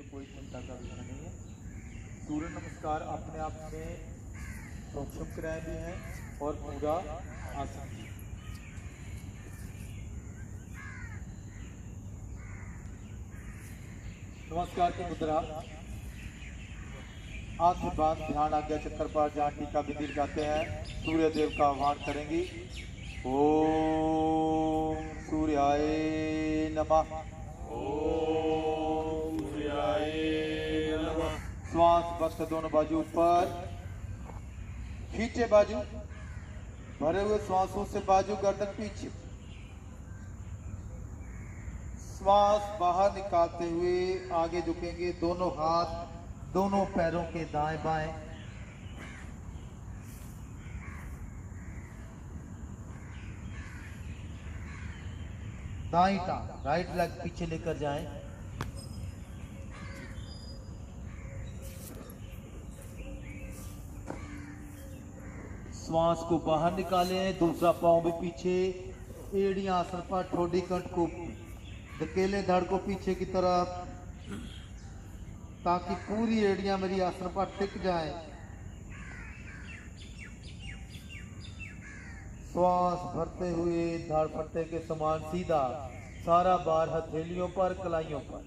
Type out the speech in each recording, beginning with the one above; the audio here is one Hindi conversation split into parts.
तो कोई चिंता का विषय नहीं है। सूर्य नमस्कार अपने आप में सूक्ष्म क्रियाएं भी हैं और पूरा आसन भी। नमस्कार की मुद्रा, आंखें बांध ध्यान आज्ञा चक्कर पर जहाँ टीका विधि लगाते हैं सूर्य देव का आह्वान करेंगी। ओम सूर्याय नमः। ओम सूर्याय नमः। श्वास बस दोनों बाजू ऊपर, खींचे बाजू, भरे हुए श्वासों से बाजू गर्दन पीछे। श्वास बाहर निकालते हुए आगे झुकेंगे, दोनों हाथ दोनों पैरों के दाएं बाएं। दाईं टांग राइट लेग पीछे लेकर जाएं। श्वास को बाहर निकालें, दूसरा पांव भी पीछे, एड़ियां आसन पर, ठोडी कंठ को धकेलें धड़ को पीछे की तरफ ताकि पूरी एड़ियां मेरी आसन पर टिक जाएं। श्वास भरते हुए धड़ फट्टे के समान सीधा, सारा बार हथेलियों पर, कलाइयों पर।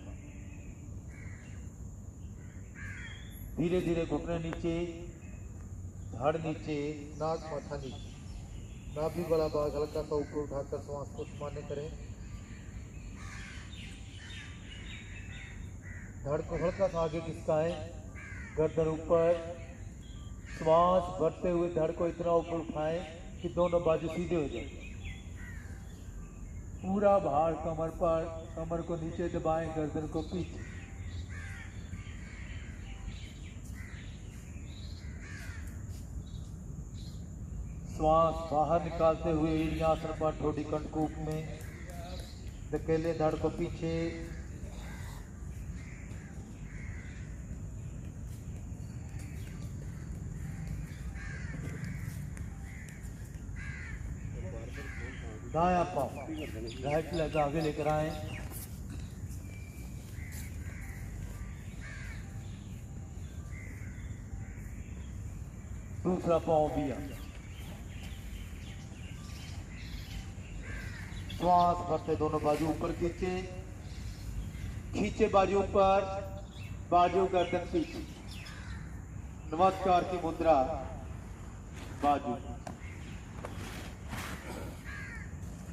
धीरे धीरे घुटने नीचे, धड़ नीचे, नाक माथा नीचे, नाभि वाला भाग हल्का सा ऊपर उठाकर श्वास को सामान्य करें। धड़ को हल्का सा आगे खिसकाएं, गर्दन ऊपर। श्वास भरते हुए धड़ को इतना ऊपर उठाएं कि दोनों बाजू सीधे हो जाए। पूरा भार कमर पर, कमर को नीचे दबाएं, गर्दन को पीछे। श्वास बाहर निकालते हुए एड़ियां आसन पर, ठोडी कंठकूप में धकेले धड़ को पीछे। दायां पांव राइट लेग आगे लेकर आए, दूसरा पांव भी आ। श्वास भरते दोनों बाजू ऊपर खींचे, खींचे बाजू ऊपर, बाजू गर्दन पीछे। नमस्कार की मुद्रा, बाजू।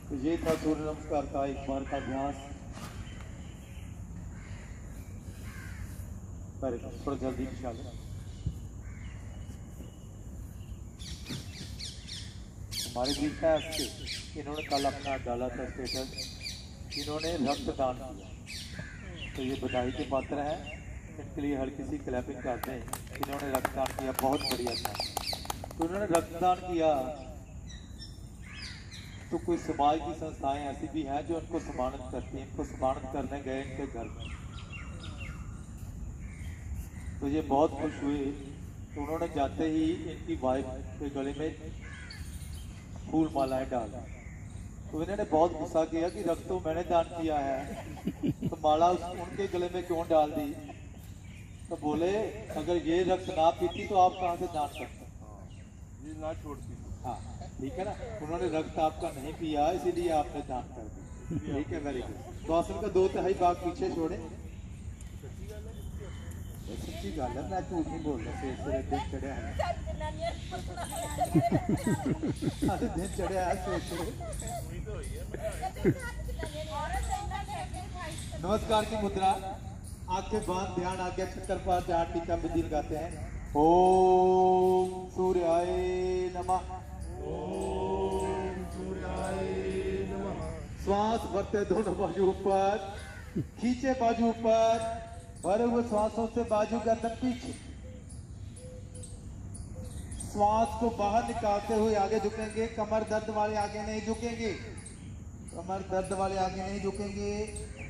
तो ये था सूर्य नमस्कार का एक बार का अभ्यास। थोड़ा जल्दी निकालें। हमारे बीच है आपके, इन्होंने कल अपना डाला था स्टेटस, इन्होंने रक्तदान किया, तो ये बधाई के पात्र हैं। इनके लिए हल्की सी क्लैपिंग करते हैं। इन्होंने रक्तदान किया, बहुत बढ़िया था। तो इन्होंने रक्तदान किया, तो कोई समाज की संस्थाएं ऐसी भी हैं जो इनको सम्मानित करती हैं। इनको सम्मानित करने गए इनके घर में, तो ये बहुत खुश हुए। तो उन्होंने जाते ही इनकी वाइफ के गले में फूल मालाएं डाल। तो इन्होंने बहुत गुस्सा किया कि रक्त तो मैंने दान किया है, तो माला उनके गले में क्यों डाल दी। तो बोले अगर ये रक्त ना पीती तो आप कहाँ से दान करते, ये ना छोड़ती। हाँ ठीक है ना, उन्होंने रक्त आपका नहीं पिया इसीलिए आपने दान कर दी। ठीक है, वेरी गुड। तो आसन का 2/3 भाग पीछे छोड़े। सच्ची गल है, मैं झूठ नहीं बोल रहा। फिर दिन चढ़िया है, दिन चढ़िया है, सोच। नमस्कार की मुद्रा, आंखें बांध ध्यान आज्ञा चक्कर पर जहाँ टीका विधि लगाते हैं। ओम सूर्याय नमः। ओम सूर्याय नमः। श्वास भरते दोनों बाजू ऊपर, खींचे बाजू ऊपर, भरे हुए श्वासों से बाजू गर्दन पीछे। श्वास को बाहर निकालते हुए आगे झुकेंगे, कमर दर्द वाले आगे नहीं झुकेंगे, कमर दर्द वाले आगे नहीं झुकेंगे।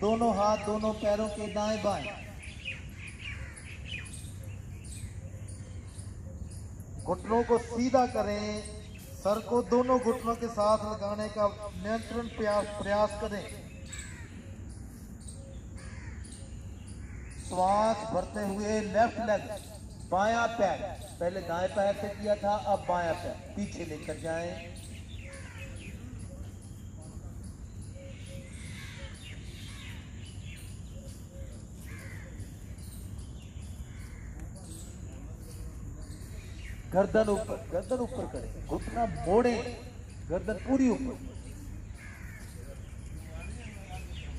दोनों हाथ दोनों पैरों के दाएं बाएं। घुटनों को सीधा करें, सर को दोनों घुटनों के साथ लगाने का नियंत्रण प्रयास करें। श्वास भरते हुए लेफ्ट लेग, बायां पैर, पहले दाएं पैर से किया था, अब बायां पैर पीछे लेकर जाएं। गर्दन ऊपर करें, घुटना मोड़े, गर्दन पूरी ऊपर।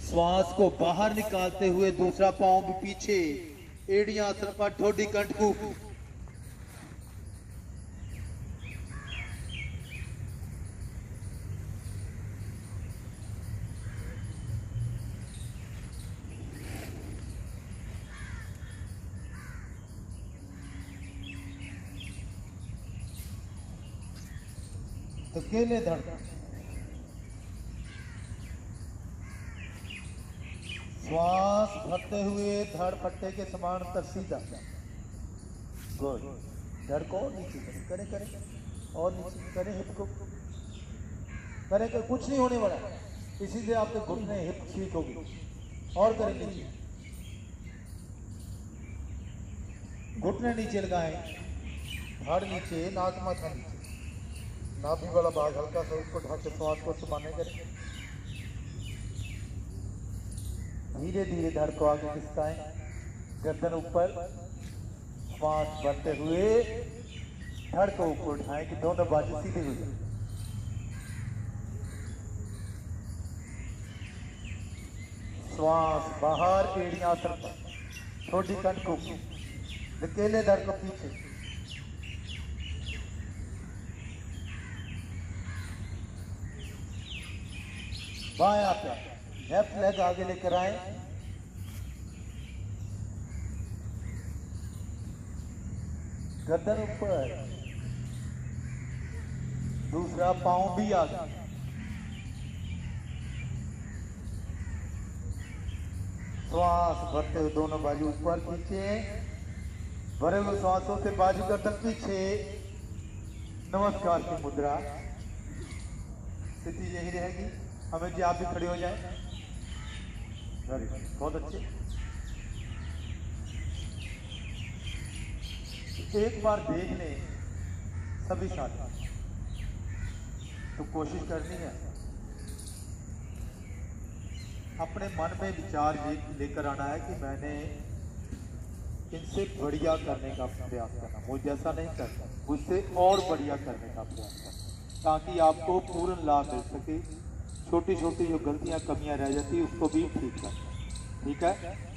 श्वास को बाहर निकालते हुए दूसरा पांव भी पीछे, एड़ियां आसन पर, ठोडी कंठ को अकेले धड़कन। श्वास भरते हुए धड़ पट्टे के समान तर सीधा। गुड। धड़ को और नीचे करें, करें और नीचे करें, हिप को करें, कुछ नहीं होने वाला, इसीलिए आपके घुटने हिप ठीक होगी। और करें नीचे, घुटने नीचे लगाएं, धड़ नीचे, नाक माथा नीचे, नाभि वाला भाग हल्का सा ऊपर ढक के श्वास को सामान्य करें। धीरे धीरे धड़ को आगे खिसकाएं, गर्दन ऊपर, श्वास भरते हुए धड़ को ऊपर उठाएं कि दोनों बाजू सीधे हो जाए। श्वास बाहर, एड़ियां आसन पर, ठोडी कंठ को धकेले, धड़ को पीछे। बायां पैर, लेफ्ट लेग आगे लेकर आए, गर्दन ऊपर, दूसरा पांव भी आगे, श्वास भरते हुए दोनों बाजू ऊपर पीछे, भरे हुए श्वासों से बाजू गर्दन पीछे। नमस्कार की मुद्रा, स्थिति यही रहेगी। हमें जी आप भी खड़े हो जाए, बहुत अच्छे। एक बार देख लें सभी साथी, तो कोशिश करनी है अपने मन में विचार लेकर आना है कि मैंने इनसे बढ़िया करने का प्रयास करना, मुझे जैसा नहीं करना, मुझसे और बढ़िया करने का प्रयास करना, ताकि आपको पूर्ण लाभ मिल सके। छोटी छोटी जो गलतियां कमियां रह जाती है उसको भी ठीक करना। ठीक है,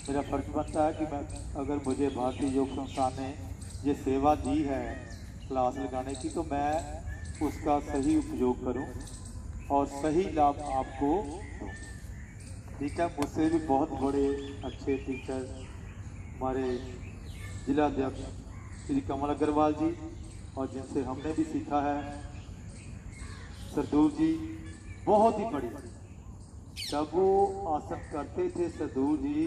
मेरा फर्ज बनता है कि मैं, अगर मुझे भारतीय योग संस्थान ने ये सेवा दी है क्लास लगाने की, तो मैं उसका सही उपयोग करूं और सही लाभ आपको दूं। ठीक है, मुझसे भी बहुत बड़े अच्छे टीचर हमारे जिला अध्यक्ष श्री कमल अग्रवाल जी, और जिनसे हमने भी सीखा है सरदूर जी, बहुत ही बढ़िया। जब वो आसन करते थे सरदूर जी,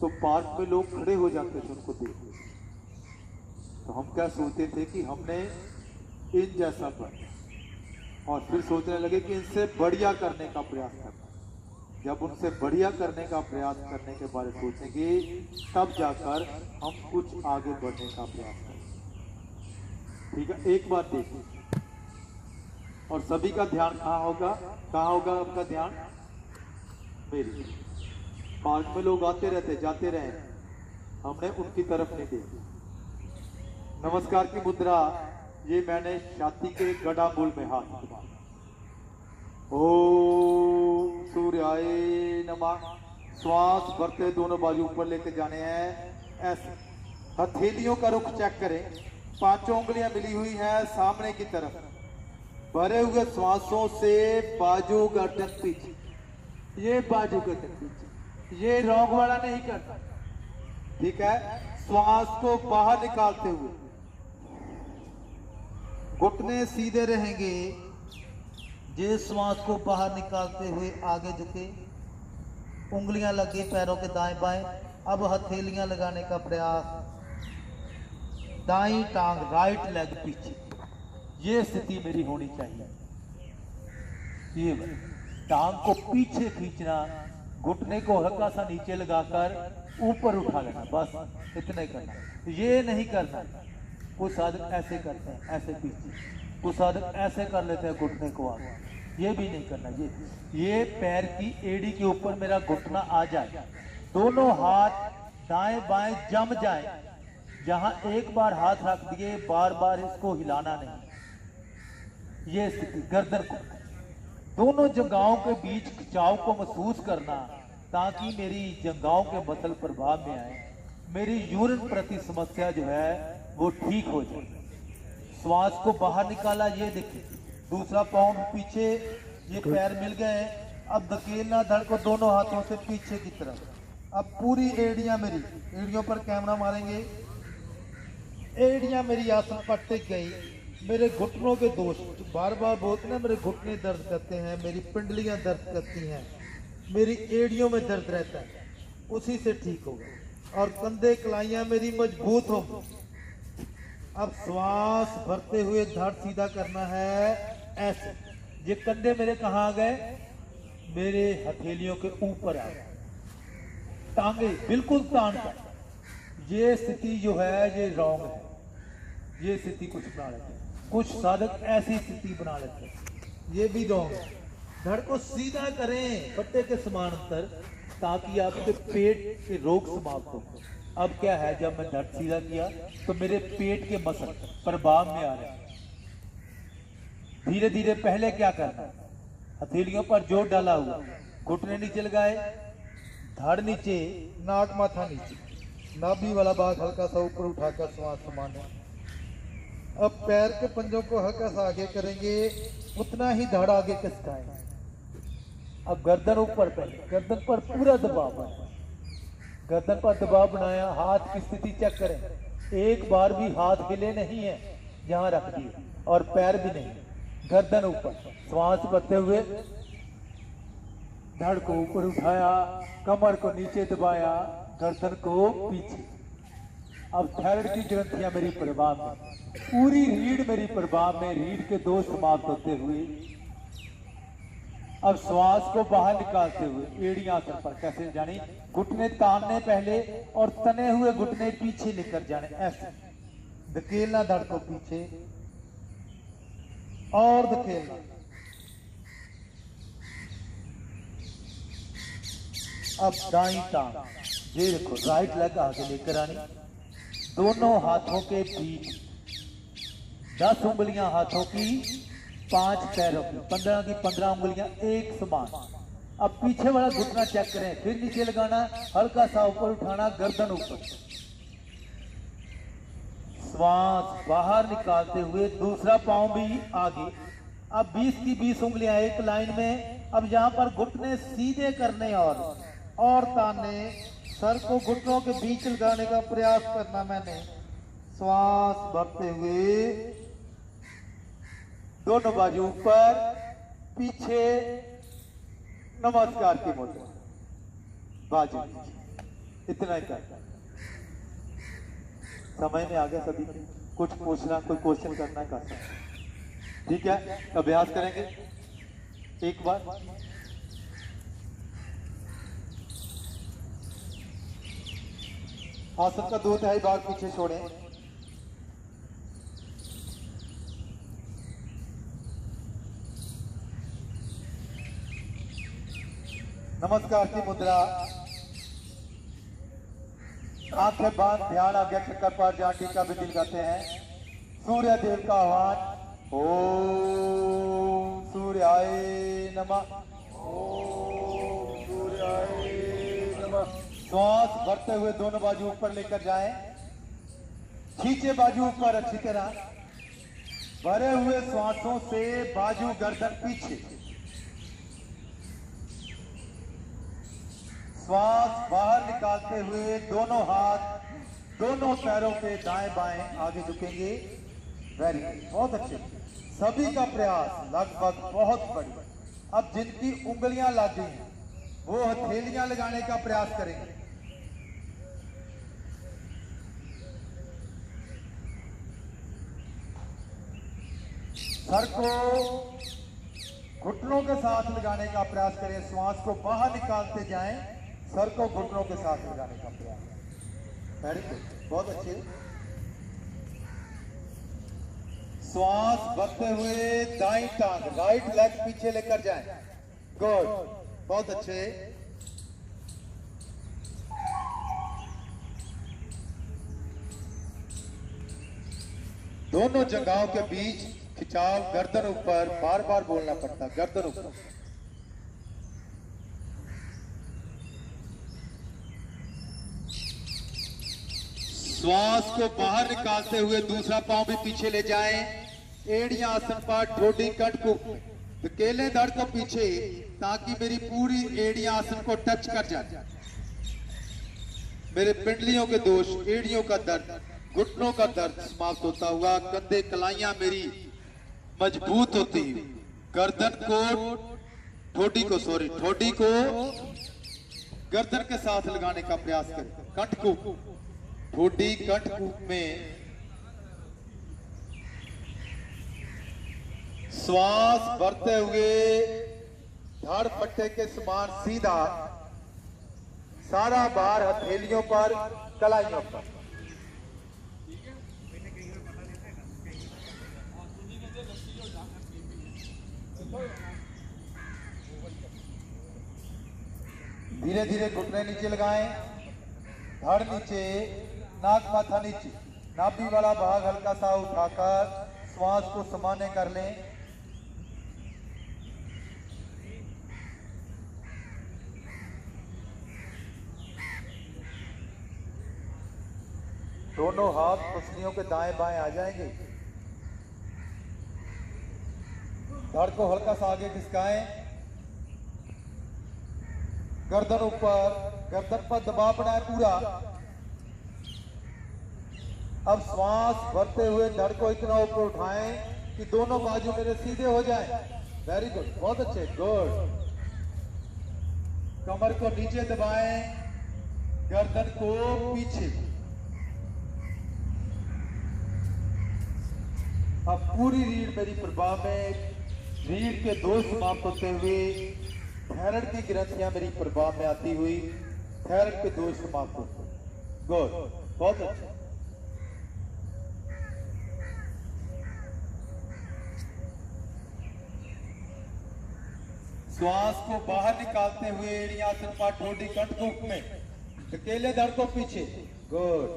तो पार्क में लोग खड़े हो जाते थे उनको देख। तो हम क्या सोचते थे कि हमने इन जैसा बना, और फिर सोचने लगे कि इनसे बढ़िया करने का प्रयास करना। जब उनसे बढ़िया करने का प्रयास करने के बारे में सोचेंगे, तब जाकर हम कुछ आगे बढ़ने का प्रयास करेंगे। ठीक है, एक बात देखिए, और सभी का ध्यान कहाँ होगा आपका ध्यान? मेरी। पार्क में लोग आते रहते, जाते रहे, हमने उनकी तरफ नहीं देखी। नमस्कार की मुद्रा, ये मैंने छाती के गड़ा मूल में हाथ मारा। ओम सूर्याय नमः। श्वास भरते दोनों बाजू ऊपर लेके जाने हैं, ऐसे। हथेलियों का रुख चेक करें, पांचों उंगलियां मिली हुई है सामने की तरफ। भरे हुए श्वासों से बाजू गर्दन पीछे, ये बाजू गर्दन पीछे, ये रॉन्ग वाला नहीं करता। ठीक है, श्वास को बाहर निकालते हुए घुटने सीधे रहेंगे, जिस श्वास को बाहर निकालते हुए आगे झुके, उंगलियां लगी पैरों के दाएं बाएं। अब हथेलियां लगाने का प्रयास, दाईं टांग, राइट लेग पीछे, ये स्थिति मेरी होनी चाहिए। ये टांग को पीछे खींचना, घुटने को हल्का सा नीचे लगाकर ऊपर उठा लेना, बस इतना ही करना। ये नहीं करना, कुछ साधक ऐसे करते हैं, ऐसे पीछे, कुछ साधक ऐसे कर लेते हैं घुटने को आगे, ये भी नहीं करना। ये पैर की एड़ी के ऊपर मेरा घुटना आ जाए, दोनों हाथ दाएं बाएं जम जाए, जहां एक बार हाथ रख दिए बार बार इसको हिलाना नहीं। ये स्थिति गर्दन को, दोनों जंघाओं के बीच खिंचाव को महसूस करना, ताकि मेरी जंघाओं के मसल प्रभाव में आए, मेरी यूरिन प्रति समस्या जो है वो ठीक हो जाए। श्वास को बाहर निकाला, ये देखिए, दूसरा पाँव पीछे, ये पैर मिल गए। अब धकेलना धड़ को दोनों हाथों से पीछे की तरफ। अब पूरी एड़ियां मेरी, एड़ियों पर कैमरा मारेंगे, एड़ियां मेरी आसन पर टिक गई। मेरे घुटनों के दोष, बार बार बोलते ना मेरे घुटने दर्द करते हैं, मेरी पिंडलियां दर्द करती हैं, मेरी एड़ियों में दर्द रहता है, उसी से ठीक होगा। और कंधे कलाइयां मेरी मजबूत होंगी। अब श्वास भरते हुए धड़ सीधा करना है, ऐसे। ये कंधे मेरे कहाँ आ गए? मेरे हथेलियों के ऊपर आ गए, टांगे बिल्कुल तान कर। ये स्थिति जो है ये रॉन्ग है, ये स्थिति कुछ बना लेते हैं, कुछ साधक ऐसी स्थिति बना लेते हैं, ये भी रॉन्ग है। धड़ को सीधा करें पट्टे के समानांतर, ताकि आपके पेट के रोग समाप्त हो। अब क्या है, जब मैं धड़ सीधा किया तो मेरे पेट के मसल प्रभाव में आ रहे हैं। धीरे धीरे पहले क्या करना है, हथेलियों पर जोर डाला हुआ, घुटने नीचे लगाए, धड़ नीचे, नाक माथा नीचे, नाभि वाला भाग हल्का सा ऊपर उठाकर श्वास समाने। अब पैर के पंजों को हल्का सा आगे करेंगे, उतना ही धड़ आगे खिसकाएंगे। अब गर्दन ऊपर पहले, गर्दन पर पूरा दबाव बनाए, गर्दन पर दबाव बनाया। हाथ की स्थिति चेक करें, एक बार भी हाथ हिले नहीं है, जहां रख दिए, और पैर भी नहीं, गर्दन ऊपर। श्वास भरते हुए धड़ को ऊपर उठाया, कमर को नीचे दबाया, गर्दन को पीछे। अब थायराइड की ग्रंथियां मेरी प्रभाव में, पूरी रीढ़ मेरी प्रभाव में, रीढ़ के दोष समाप्त होते हुए अब श्वास को बाहर निकालते हुए एड़ियां आसन पर, कैसे जानी, घुटने तानने पहले और तने हुए घुटने पीछे लेकर जाने, ऐसे धकेलना धड़ को पीछे और धकेलना। अब दाईं टांग, ये देखो, राइट लेग आगे लेकर आनी, दोनों हाथों के बीच 10 उंगलियां हाथों की, 5 पैरों की, 15 की 15 उंगलियां एक समान। अब पीछे वाला घुटना चेक करें, फिर नीचे लगाना, हल्का सा ऊपर उठाना, गर्दन ऊपर, श्वास बाहर निकालते हुए दूसरा पांव भी आगे। अब 20 की 20 उंगलियां एक लाइन में। अब यहां पर घुटने सीधे करने और ताने, सर को घुटनों के बीच लगाने का प्रयास करना मैंने। श्वास भरते हुए दोनों बाजू ऊपर, पीछे, नमस्कार की मुद्रा, बाजू इतना ही कर। समझ में आ गया सभी? कुछ पूछना, कोई क्वेश्चन करना कर सकते, ठीक है? अभ्यास करेंगे एक बार। आसन का 2/3 भाग पीछे छोड़ें। नमस्कार की मुद्रा, आंखें बंद, ध्यान आज्ञा चक्कर पर जाटी का भी दिल करते हैं। सूर्य देव का आह्वान, ओम सूर्याय नमः, ओम सूर्याय नमः। श्वास भरते हुए दोनों बाजू ऊपर लेकर जाएं, खींचे बाजू ऊपर अच्छी तरह, भरे हुए श्वासों से बाजू गर्दन पीछे, श्वास बाहर निकालते हुए दोनों हाथ दोनों पैरों के दाएं बाएं आगे झुकेंगे। वेरी गुड, बहुत अच्छे। सभी का प्रयास लगभग बहुत बढ़िया। अब जिनकी उंगलियां लग गई हैं वो हथेलियां लगाने का प्रयास करेंगे। सर को घुटनों के साथ लगाने का प्रयास करें, श्वास को बाहर निकालते जाएं, सर को घुटनों के साथ लगाने का प्रयास। वेरी गुड, बहुत अच्छे। श्वास भरते हुए दाईं टांग, राइट लेग पीछे लेकर जाएं। गुड, बहुत अच्छे। दोनों जगहों के बीच खिंचाव, गर्दन ऊपर, बार बार बोलना पड़ता, गर्दन ऊपर। श्वास को बाहर निकालते हुए दूसरा पांव भी पीछे ले जाएं। एड़ियां आसन पर, ठोडी कंठ को धकेलें धड़ को पीछे, ताकि मेरी पूरी एड़ियां आसन को टच कर जाए। मेरे पिंडलियों के दोष, एड़ियों का दर्द, घुटनों का दर्द समाप्त होता हुआ, कंधे कलाइयां मेरी मजबूत होती, गर्दन को ठोडी को गर्दन के साथ लगाने का प्रयास करें। कंठ को ठोडी कंठ में श्वास भरते हुए धड़ पट्टे के समान सीधा, सारा भार हथेलियों पर, कलाइयों पर। धीरे धीरे घुटने नीचे लगाएं, धड़ नीचे, नाक माथा नीचे, नाभि वाला भाग हल्का सा उठाकर श्वास को सामान्य कर लें। दोनों हाथ पसलियों के दाएं बाएं आ जाएंगे। धड़ को हल्का सा आगे खिसकाएं, गर्दन ऊपर, गर्दन पर दबाव बनाए पूरा। अब श्वास भरते हुए धड़ को इतना ऊपर उठाएं कि दोनों बाजू मेरे सीधे हो जाएं। वेरी गुड, बहुत अच्छे, गुड। कमर को नीचे दबाएं, गर्दन को पीछे। अब पूरी रीढ़ मेरी प्रभाव में, रीढ़ के दोष समाप्त होते हुए, थायराइड की ग्रंथियां मेरी प्रभाव में आती हुई, थायराइड के दोष समाप्त होते। गुड, बहुत अच्छा। श्वास को बाहर निकालते हुए एड़ियां आसन पर, ठोडी कंठ को में, धकेले धड़ को पीछे। Good,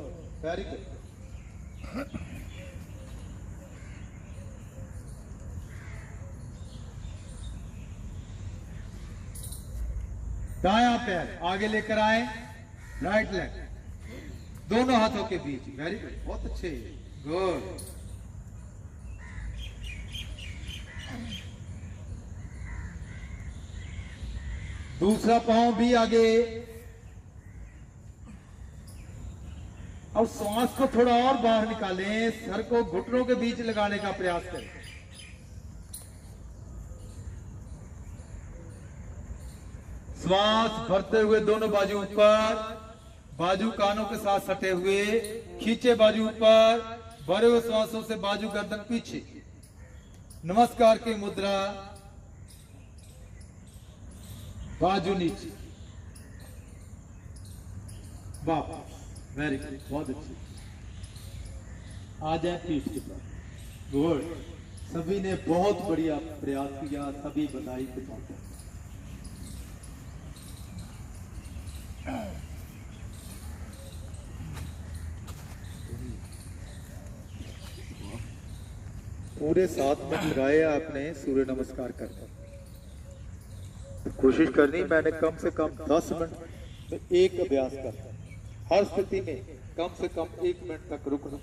very good. दायां पैर आगे लेकर आए, राइट लेग दोनों हाथों के बीच। वेरी गुड, बहुत अच्छे, गुड। दूसरा पांव भी आगे। अब श्वास को थोड़ा और बाहर निकालें, सर को घुटनों के बीच लगाने का प्रयास करें। श्वास भरते हुए दोनों बाजू ऊपर, बाजू कानों के साथ सटे हुए, खींचे बाजू ऊपर, भरे हुए श्वासों से बाजू गर्दन पीछे। नमस्कार की मुद्रा, बाजू नीचे, वापस। वेरी गुड, बहुत अच्छी। आ जाए पीठ के पास। गुड, सभी ने बहुत बढ़िया प्रयास किया, सभी बधाई के पात्र। पूरे 7 मिनट लगाए आपने सूर्य नमस्कार करने। कोशिश करनी मैंने कम से कम 10 मिनट में एक अभ्यास करना, हर स्थिति में कम से कम 1 मिनट तक रुकना।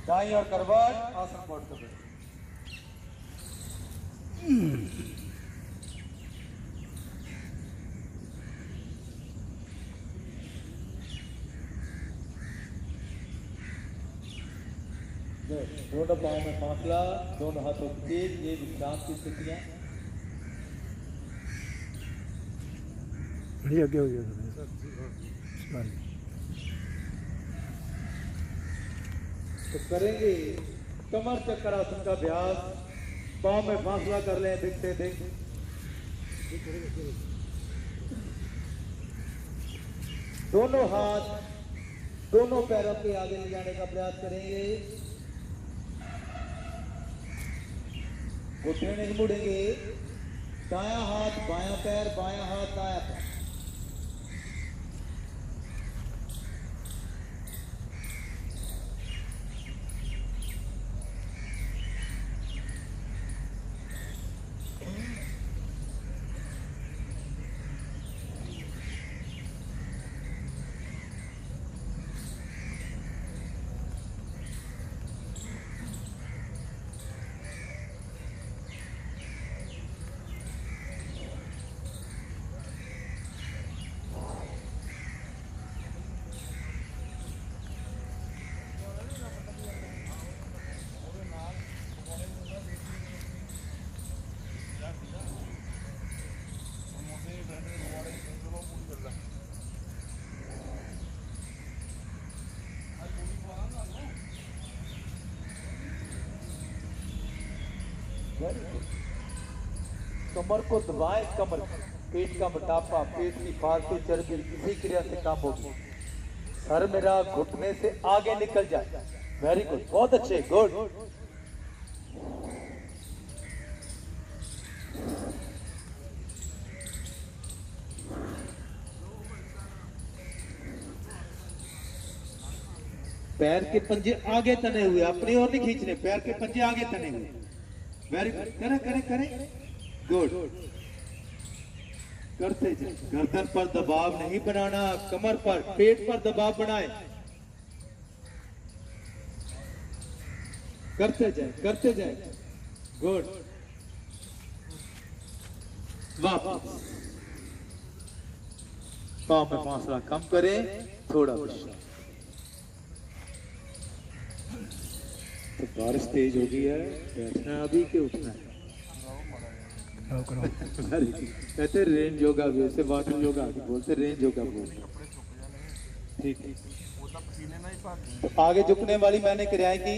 दाईं और करवट, आसन बोर्ड कर। दोनों पाँव में फासला, दोनों हाथों की तेज, ये विश्राम की स्थितियां। बढ़िया आगे हो गया तो करेंगे कमर चक्रासन का अभ्यास। पाँव में फासला कर लें, दिखते देख। दोनों हाथ दोनों पैरों के आगे ले जाने का प्रयास करेंगे। घुटने नहीं मुड़ेंगे। दायां हाथ बायां पैर, बायां हाथ दायां पैर। कमर को दबाएं, कमर पेट का मोटापा, पेट की फालतू चर्बी इसी क्रिया से काम होगी। सर मेरा घुटने से आगे निकल जाए। वेरी गुड, बहुत अच्छे, गुड। पैर के पंजे आगे तने हुए, अपनी ओर नहीं खींचने, पैर के पंजे आगे तने हुए। वेरी गुड, करें करें करें, गुड। करते जाए, गर्दन पर दबाव नहीं बनाना, कमर पर पेट पर दबाव बनाए। करते जाए, गुड। वापस पाँव में फासला कम करें, थोड़ा विश्राम। तो बारिश तेज हो गई है, बैठना है अभी के उठना है? कहते रेंज योगा भी, उसे वाटर योगा बोलते, रेंज योगा बोलते। ठीक है, तो आगे झुकने वाली मैंने क्रियाएं की,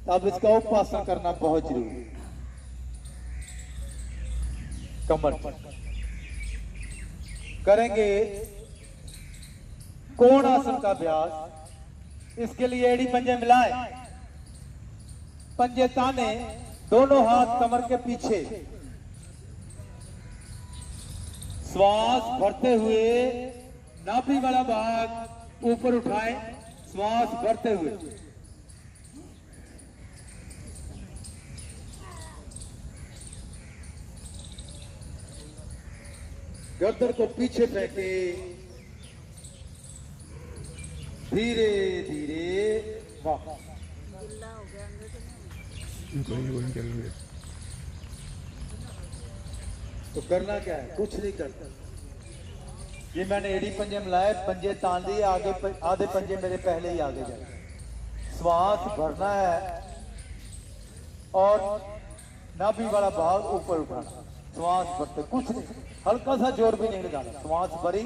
अब इसका उपासना करना बहुत जरूरी है। कमर करेंगे कोण आसन का अभ्यास। इसके लिए एड़ी पंजे मिलाए, पंजे ताने, दोनों हाथ कमर के पीछे, श्वास भरते हुए नाभि वाला भाग ऊपर उठाए, श्वास भरते हुए। गर्दन को पीछे फेंके, धीरे धीरे वाह। तो करना क्या है, कुछ नहीं करता। ये मैंने एड़ी पंजे मिलाए, पंजे तान दिए, आगे आधे पंजे मेरे पहले ही आगे जाए। श्वास भरना है और नाभि वाला भाग ऊपर उठाना, श्वास भरते, कुछ नहीं, हल्का सा जोर भी नहीं लगाना, श्वास भरी।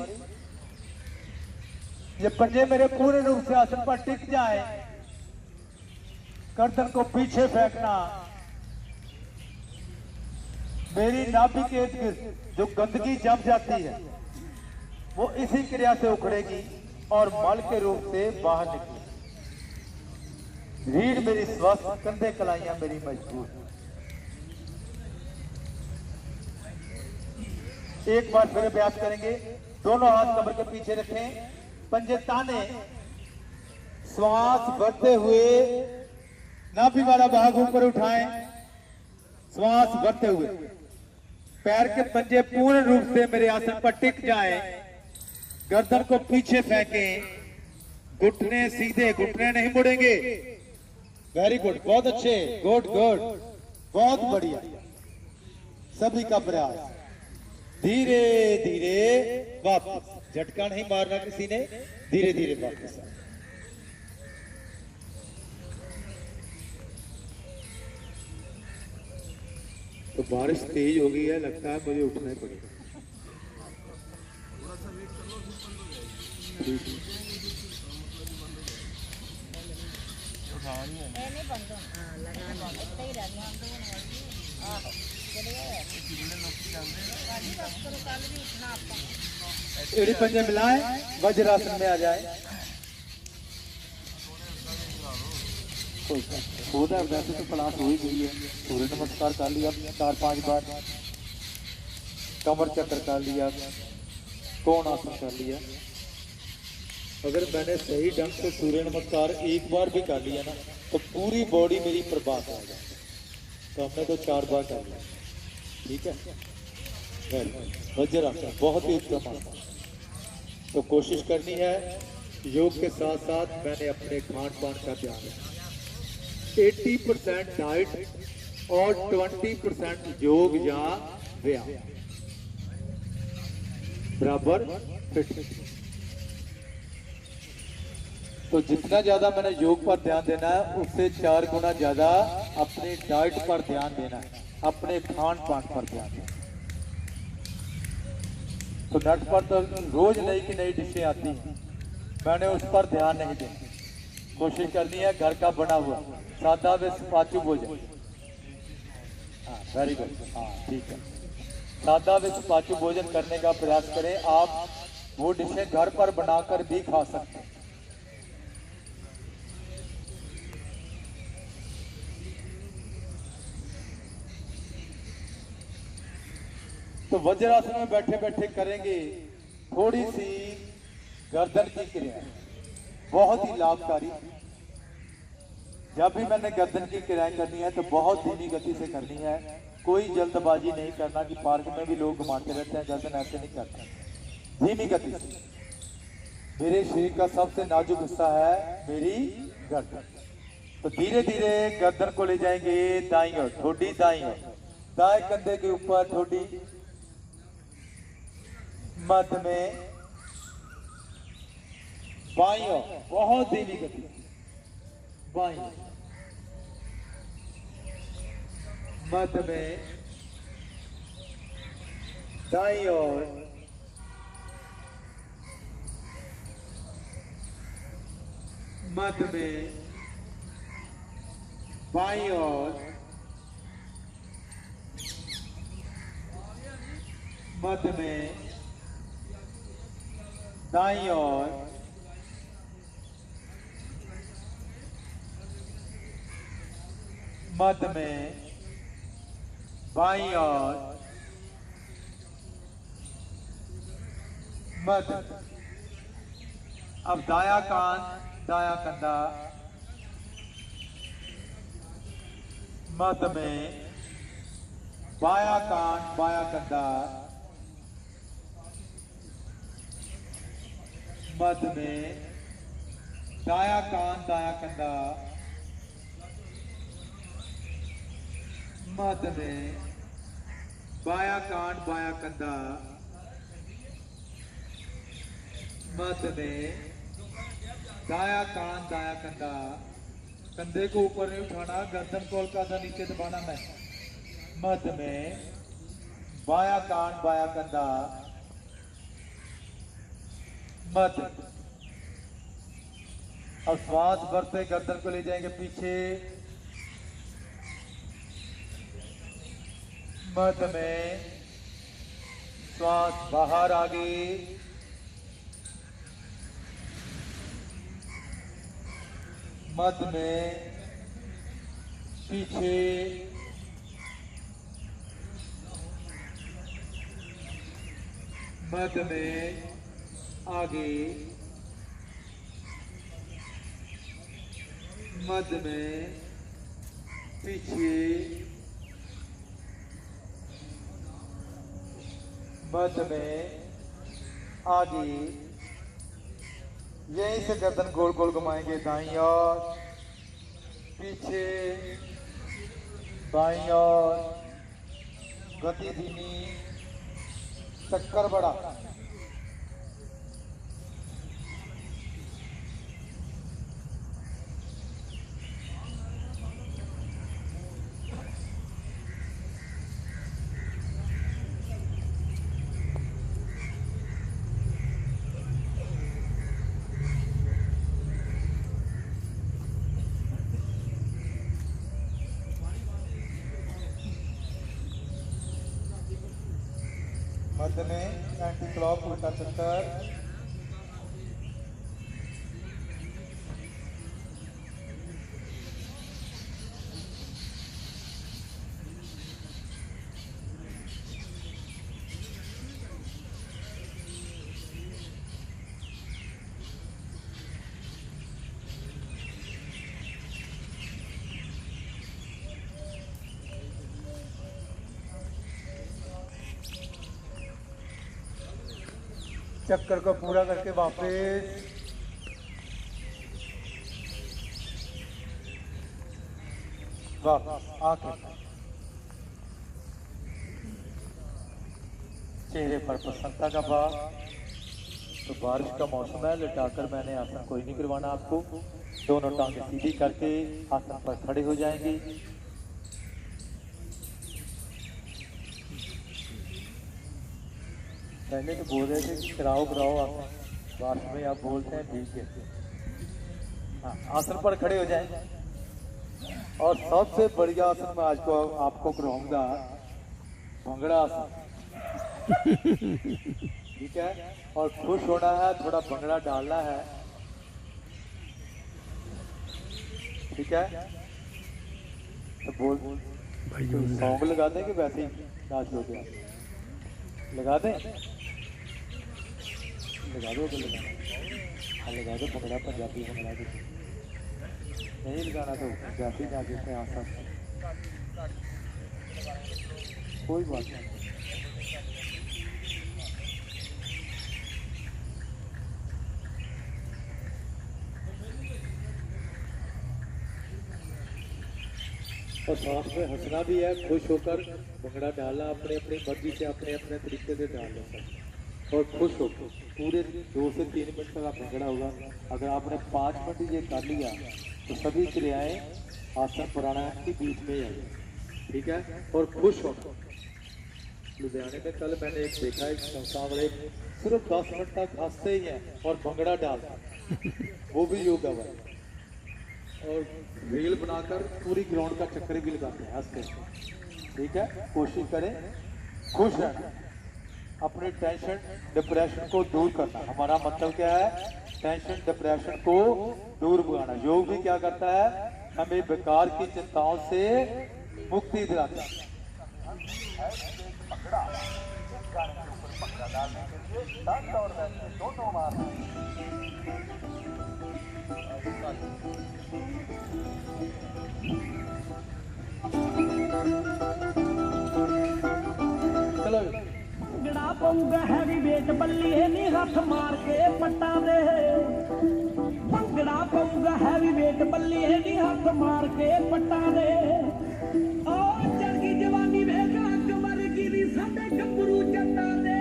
ये पंजे मेरे पूरे रूप से आसन पर टिक जाए। गर्दन को पीछे फेंकना, मेरी नाभि के इर्द गिर्द जो गंदगी जम जाती है वो इसी क्रिया से उखड़ेगी और मल के रूप से बाहर निकलेगी। रीढ़ मेरी स्वस्थ, कंधे कलाइयां मेरी मजबूत। एक बार फिर अभ्यास करेंगे। दोनों हाथ कमर के पीछे रखें, पंजे ताने, श्वास भरते हुए नाभि वाला भाग ऊपर उठाएं, श्वास भरते हुए। पैर के पंजे पूर्ण रूप से मेरे आसन पर टिक जाएं, गर्दन को पीछे फेंकें, घुटने सीधे, घुटने नहीं मुड़ेंगे। वेरी गुड, बहुत अच्छे, गुड गुड, बहुत बढ़िया। सभी का प्रयास, धीरे धीरे वापस, झटका नहीं मारना किसी ने, धीरे धीरे वापस। बारिश तेज हो गई है, लगता है मुझे उठना ही पड़ेगा। ठीक है। एड़ी पंजे मिलाए, वज्रासन में आ जाए। होता वैसे तो क्लास हो ही गई है। सूर्य नमस्कार कर लिया 4-5 बार, कमर चक्कर कर लिया, कौन आसन कर लिया। अगर मैंने सही ढंग से सूर्य नमस्कार एक बार भी कर लिया ना तो पूरी बॉडी मेरी प्रभात आ जाए। तो हमने तो 4 बार कर लिया, ठीक है। वज्रासन बहुत ही उत्तम आसन। तो कोशिश करनी है योग के साथ साथ मैंने अपने खान पान का ध्यान रखा। 80% डाइट और 20% योग या व्यायाम बराबर फिटनेस। तो जितना ज्यादा मैंने योग पर ध्यान देना है उससे 4 गुना ज्यादा अपनी डाइट पर ध्यान देना है, अपने खान पान पर ध्यान देना। तो नट पर तो रोज नई की नई डिशें आती हैं, मैंने उस पर ध्यान नहीं देना। कोशिश करनी है घर का बना हुआ सादा व सुपाचु भोजन। हाँ वेरी गुड, हाँ ठीक है। सादा व सुपाचु भोजन करने का प्रयास करें। आप वो डिशें घर पर बनाकर भी खा सकते हैं। तो वज्रासन में बैठे बैठे करेंगे थोड़ी सी गर्दन की क्रिया, बहुत ही लाभकारी। जब भी मैंने गर्दन की क्रियाएं करनी है तो बहुत धीमी गति से करनी है। कोई जल्दबाजी नहीं करना कि पार्क में भी लोग घुमाते रहते हैं, गर्दन ऐसे नहीं करते। धीमी गति से। मेरे शरीर का सबसे नाजुक हिस्सा है मेरी गर्दन। तो धीरे धीरे गर्दन को ले जाएंगे दाईं ओर, ठोडी दाईं ओर, दाएं कंधे के ऊपर ठोडी, मध्य में बाईं ओर, बहुत धीमी गति, बाईं ओर, मध्य में दाईं ओर, मध्य में बाईं ओर, मध्य में दाईं ओर, मध्य में बाईं ओर, मध्य। अब दाया कान दाया कंधा, मध्य में बाया कान बाया कंधा, मध्य में दाया कान दाया कंधा, मध्य में बाया कान बाया कंधा, मध्य में दाया कान दाया कंधा। कंधे को ऊपर नहीं उठाना, गर्दन को हल्का सा नीचे दबाना है। मध्य में बाया कान बाया कंधा, मध्य। अब श्वास भरते गर्दन को ले जाएंगे पीछे, मध्य में श्वास बाहर आगे, मध्य में पीछे, मध्य में आगे, मध्य में पीछे, मध्य में आगे। यहीं से गर्दन गोल गोल घुमाएंगे, दाईं ओर, पीछे, बाईं ओर, गति धीमी, चक्कर बड़ा। मध्य में एंटी क्लॉक उल्टा चक्कर, चक्कर को पूरा करके वापस वापस आके चेहरे पर प्रसन्नता का भाव। तो बारिश का मौसम है, लिटाकर मैंने आसन कोई नहीं करवाना आपको। दोनों टांगे सीधी करके आसन पर खड़े हो जाएंगे। पहले तो बोल रहे थे कि कराओ कराओ आसन, बारिश में आप बोलते हैं ठीक है। हाँ, आसन पर खड़े हो जाए। और सबसे बढ़िया आसन मैं आज को आपको कराऊंगा भंगड़ा आसन। ठीक है, और खुश होना है, थोड़ा भंगड़ा डालना है। ठीक है, तो बोल सॉन्ग लगा दें कि वैसे ही नाच लोगे? लगा दें? लगा दो तो लगाना। हाँ लगा दो, भंगड़ा पंजाबी भंगड़ा दो। नहीं लगाना तो पंजाबी ना देते हैं आसान, कोई बात नहीं। और साथ में हंसना भी है, खुश होकर भंगड़ा डालना, अपने अपनी मर्जी से अपने अपने तरीके से डाल सकते और खुश होकर पूरे 2 से 3 मिनट तक आप भंगड़ा होगा। अगर आपने 5 मिनट ये कर लिया तो सभी क्रियाएं आसन प्राणायाम के बीच में ही आएगी। ठीक है, और खुश होकर। लुधियाने में कल मैंने एक देखा, एक संस्था वाले सिर्फ 10 मिनट तक हंसते ही हैं और भंगड़ा डालते, वो भी योगा वाले, और रील बनाकर पूरी ग्राउंड का चक्कर भी लगाते हैं हंसते। ठीक है, कोशिश करें खुश रहना, अपने टेंशन डिप्रेशन को दूर करना। हमारा मतलब क्या है? टेंशन डिप्रेशन को दूर भगाना। योग भी क्या करता है? हमें बेकार की चिंताओं से मुक्ति दिलाता है। चलो भंगड़ा पाऊंगा हैवी वेट बल्ली है नी हाथ मार के पट्टा दे। भंगड़ा पाऊंगा हैवी वेट बल्ली है नी हाथ मार के पट्टा दे। और जगी जवानी भेगा कमर गिरी साडे गंबरू जट्टा दे।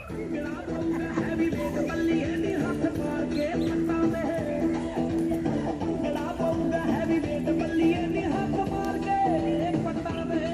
भंगड़ा पाऊंगा हैवी वेट बल्ली है नी हाथ मार के पट्टा दे। भंगड़ा पाऊंगा हैवी वेट बल्ली है नी हाथ मार के पट्टा दे।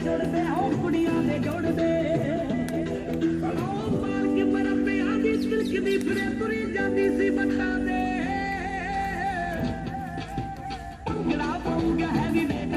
जुड़दे हो कुड़ियां दे जोड़दे आओ मार के मरबे आदी तिलक दी फिरे तुरी जांदी सी बता दे भंगड़ा पाऊंगा हैवी वेट